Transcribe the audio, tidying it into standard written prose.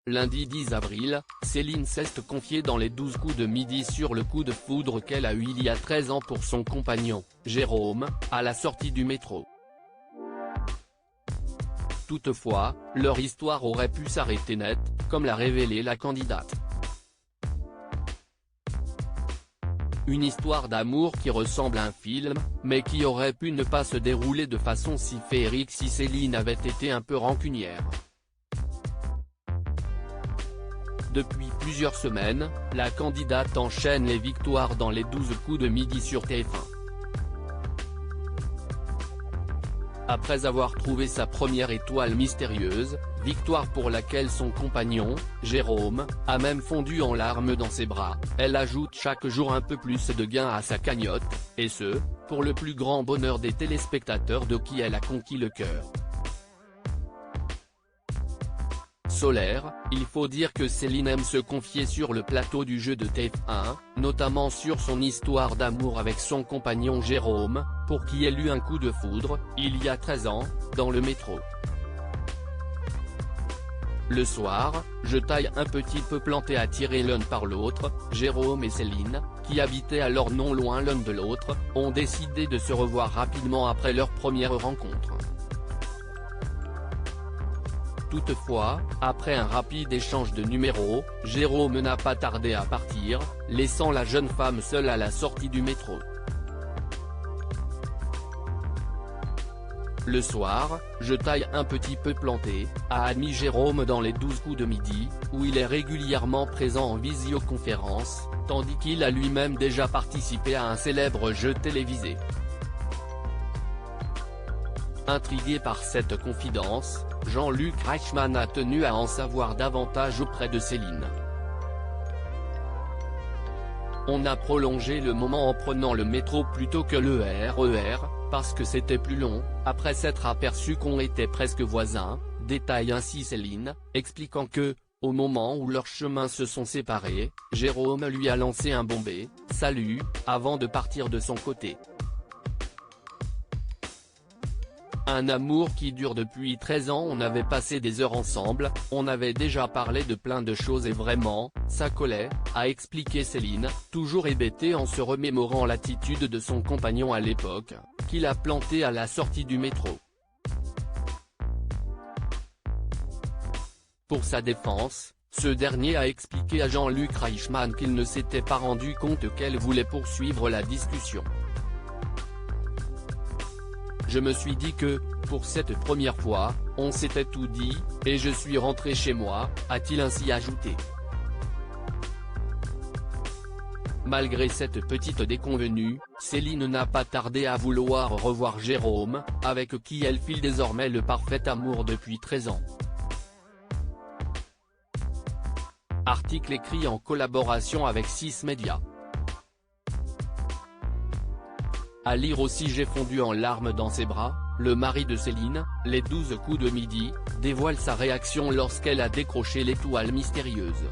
Lundi 10 avril, Céline s'est confiée dans les 12 coups de midi sur le coup de foudre qu'elle a eu il y a 13 ans pour son compagnon, Jérôme, à la sortie du métro. Toutefois, leur histoire aurait pu s'arrêter net, comme l'a révélé la candidate. Une histoire d'amour qui ressemble à un film, mais qui aurait pu ne pas se dérouler de façon si féerique si Céline avait été un peu rancunière. Depuis plusieurs semaines, la candidate enchaîne les victoires dans les 12 coups de midi sur TF1. Après avoir trouvé sa première étoile mystérieuse, victoire pour laquelle son compagnon, Jérôme, a même fondu en larmes dans ses bras, elle ajoute chaque jour un peu plus de gains à sa cagnotte, et ce, pour le plus grand bonheur des téléspectateurs de qui elle a conquis le cœur. Solaire, il faut dire que Céline aime se confier sur le plateau du jeu de TF1, notamment sur son histoire d'amour avec son compagnon Jérôme, pour qui elle eut un coup de foudre, il y a 13 ans, dans le métro. Le soir, je taille un petit peu planté attirés l'un par l'autre, Jérôme et Céline, qui habitaient alors non loin l'un de l'autre, ont décidé de se revoir rapidement après leur première rencontre. Toutefois, après un rapide échange de numéros, Jérôme n'a pas tardé à partir, laissant la jeune femme seule à la sortie du métro. Le soir, je taille un petit peu planté, a admis Jérôme dans les 12 coups de midi, où il est régulièrement présent en visioconférence, tandis qu'il a lui-même déjà participé à un célèbre jeu télévisé. Intrigué par cette confidence, Jean-Luc Reichmann a tenu à en savoir davantage auprès de Céline. On a prolongé le moment en prenant le métro plutôt que le RER, parce que c'était plus long, après s'être aperçu qu'on était presque voisins, détaille ainsi Céline, expliquant que, au moment où leurs chemins se sont séparés, Jérôme lui a lancé un bombé « Salut » avant de partir de son côté. Un amour qui dure depuis 13 ans. On avait passé des heures ensemble, on avait déjà parlé de plein de choses et vraiment, ça collait, a expliqué Céline, toujours hébétée en se remémorant l'attitude de son compagnon à l'époque, qu'il a planté à la sortie du métro. Pour sa défense, ce dernier a expliqué à Jean-Luc Reichmann qu'il ne s'était pas rendu compte qu'elle voulait poursuivre la discussion. Je me suis dit que, pour cette première fois, on s'était tout dit, et je suis rentré chez moi, a-t-il ainsi ajouté. Malgré cette petite déconvenue, Céline n'a pas tardé à vouloir revoir Jérôme, avec qui elle file désormais le parfait amour depuis 13 ans. Article écrit en collaboration avec 6 médias. À lire aussi. J'ai fondu en larmes dans ses bras, le mari de Céline, les 12 coups de midi, dévoile sa réaction lorsqu'elle a décroché l'étoile mystérieuse.